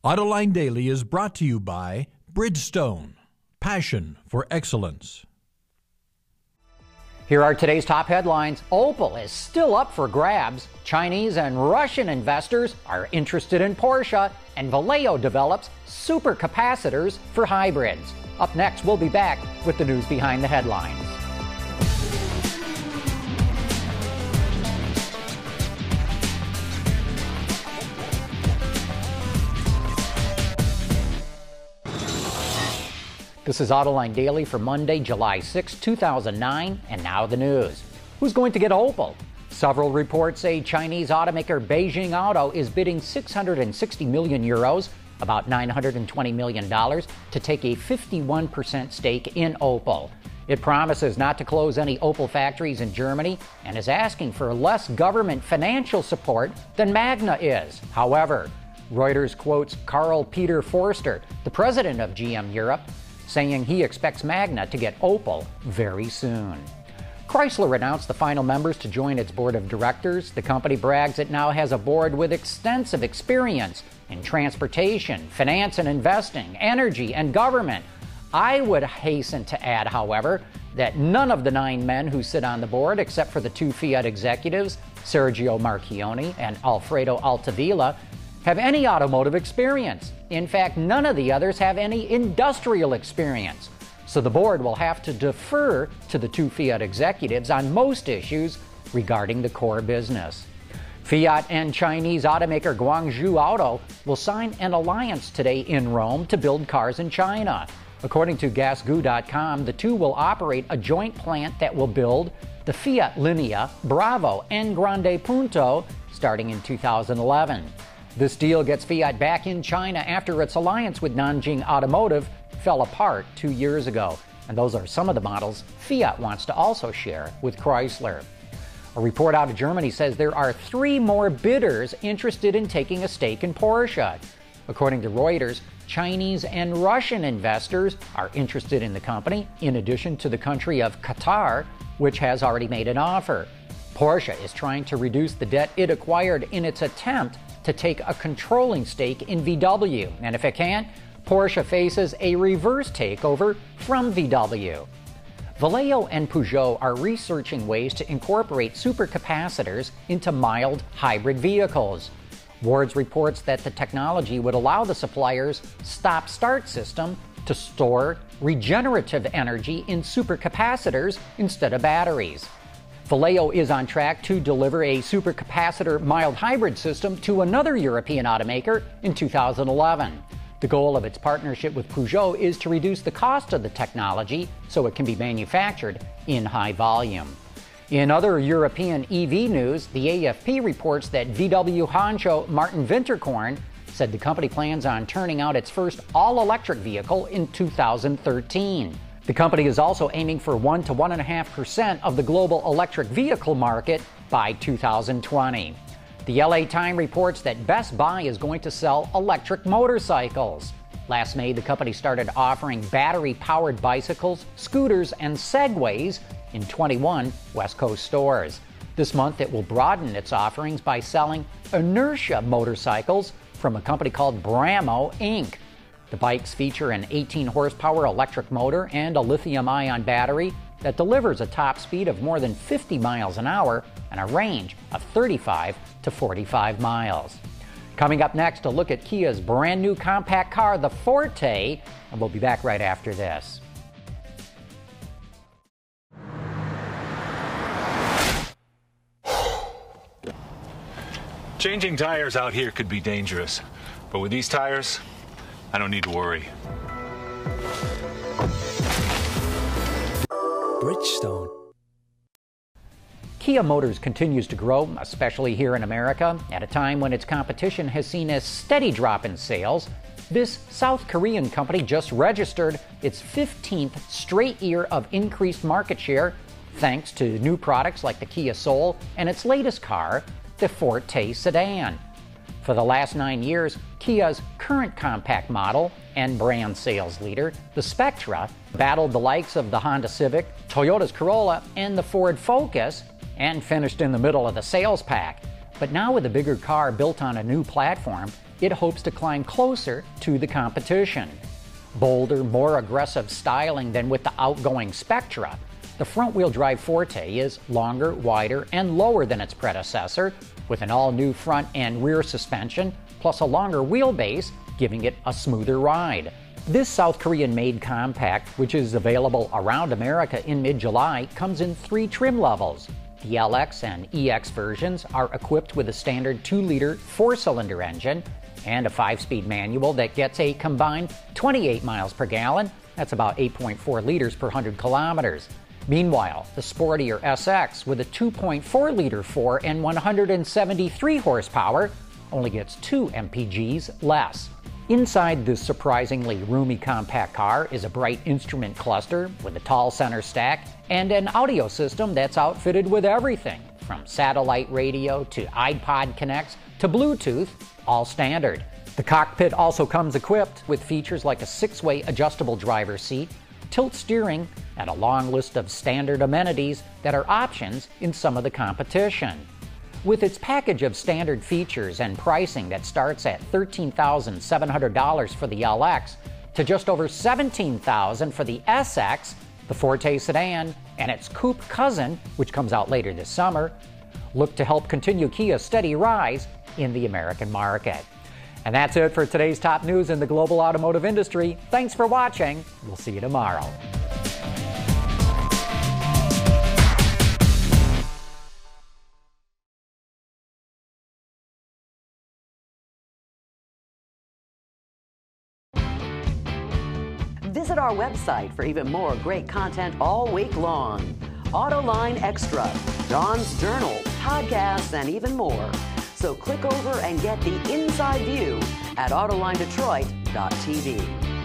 Autoline Daily is brought to you by Bridgestone. Passion for excellence. Here are today's top headlines. Opel is still up for grabs. Chinese and Russian investors are interested in Porsche, and Valeo develops supercapacitors for hybrids. Up next, we'll be back with the news behind the headlines. This is Autoline Daily for Monday, July 6, 2009, and now the news. Who's going to get Opel? Several reports say Chinese automaker Beijing Auto is bidding 660 million euros, about $920 million, to take a 51% stake in Opel. It promises not to close any Opel factories in Germany and is asking for less government financial support than Magna is. However, Reuters quotes Karl-Peter Forster, the president of GM Europe, saying he expects Magna to get Opel very soon. Chrysler announced the final members to join its board of directors. The company brags it now has a board with extensive experience in transportation, finance and investing, energy, and government. I would hasten to add, however, that none of the 9 men who sit on the board, except for the 2 Fiat executives, Sergio Marchionne and Alfredo Altavilla, have any automotive experience. In fact, none of the others have any industrial experience. So the board will have to defer to the 2 Fiat executives on most issues regarding the core business. Fiat and Chinese automaker GUANGZHOU Auto will sign an alliance today in Rome to build cars in China. According to GasGoo.com, the two will operate a joint plant that will build the Fiat Linea, Bravo, and Grande Punto starting in 2011. This deal gets Fiat back in China after its alliance with Nanjing Automotive fell apart 2 years ago. And those are some of the models Fiat wants to also share with Chrysler. A report out of Germany says there are 3 more bidders interested in taking a stake in Porsche. According to Reuters, Chinese and Russian investors are interested in the company, in addition to the country of Qatar, which has already made an offer. Porsche is trying to reduce the debt it acquired in its attempt to take a controlling stake in VW. And if it can't, Porsche faces a reverse takeover from VW. Valeo and Peugeot are researching ways to incorporate supercapacitors into mild hybrid vehicles. Wards reports that the technology would allow the supplier's stop-start system to store regenerative energy in supercapacitors instead of batteries. Valeo is on track to deliver a supercapacitor mild hybrid system to another European automaker in 2011. The goal of its partnership with Peugeot is to reduce the cost of the technology so it can be manufactured in high volume. In other European EV news, the AFP reports that VW honcho Martin Winterkorn said the company plans on turning out its first all-electric vehicle in 2013. The company is also aiming for 1 to 1.5% of the global electric vehicle market by 2020. The LA Times reports that Best Buy is going to sell electric motorcycles. Last May, the company started offering battery-powered bicycles, scooters, and Segways in 21 West Coast stores. This month, it will broaden its offerings by selling Enertia motorcycles from a company called Bramo, Inc. The bikes feature an 18-horsepower electric motor and a lithium-ion battery that delivers a top speed of more than 50 miles an hour and a range of 35 to 45 miles. Coming up next, a look at Kia's brand new compact car, the Forte, and we'll be back right after this. Changing tires out here could be dangerous, but with these tires, I don't need to worry. Bridgestone. Kia Motors continues to grow, especially here in America, at a time when its competition has seen a steady drop in sales. This South Korean company just registered its 15th straight year of increased market share, thanks to new products like the Kia Soul and its latest car, the Forte sedan. For the last 9 years, Kia's current compact model and brand sales leader, the Spectra, battled the likes of the Honda Civic, Toyota's Corolla, and the Ford Focus, and finished in the middle of the sales pack. But now with a bigger car built on a new platform, it hopes to climb closer to the competition. Bolder, more aggressive styling than with the outgoing Spectra, the front-wheel drive Forte is longer, wider, and lower than its predecessor, with an all-new front and rear suspension, plus a longer wheelbase, giving it a smoother ride. This South Korean-made compact, which is available around America in mid-July, comes in 3 trim levels. The LX and EX versions are equipped with a standard 2-liter 4-cylinder engine and a 5-speed manual that gets a combined 28 miles per gallon. That's about 8.4 liters per 100 kilometers. Meanwhile, the sportier SX with a 2.4-liter 4 and 173 horsepower only gets 2 mpgs less. Inside this surprisingly roomy compact car is a bright instrument cluster with a tall center stack and an audio system that's outfitted with everything from satellite radio to iPod connects to Bluetooth, all standard. The cockpit also comes equipped with features like a 6-way adjustable driver's seat, tilt steering, and a long list of standard amenities that are options in some of the competition. With its package of standard features and pricing that starts at $13,700 for the LX to just over $17,000 for the SX, the Forte sedan, and its coupe cousin, which comes out later this summer, look to help continue Kia's steady rise in the American market. And that's it for today's top news in the global automotive industry. Thanks for watching. We'll see you tomorrow. Visit our website for even more great content all week long. Autoline Extra, Dawn's Journal, podcasts, and even more. So click over and get the inside view at AutolineDetroit.tv.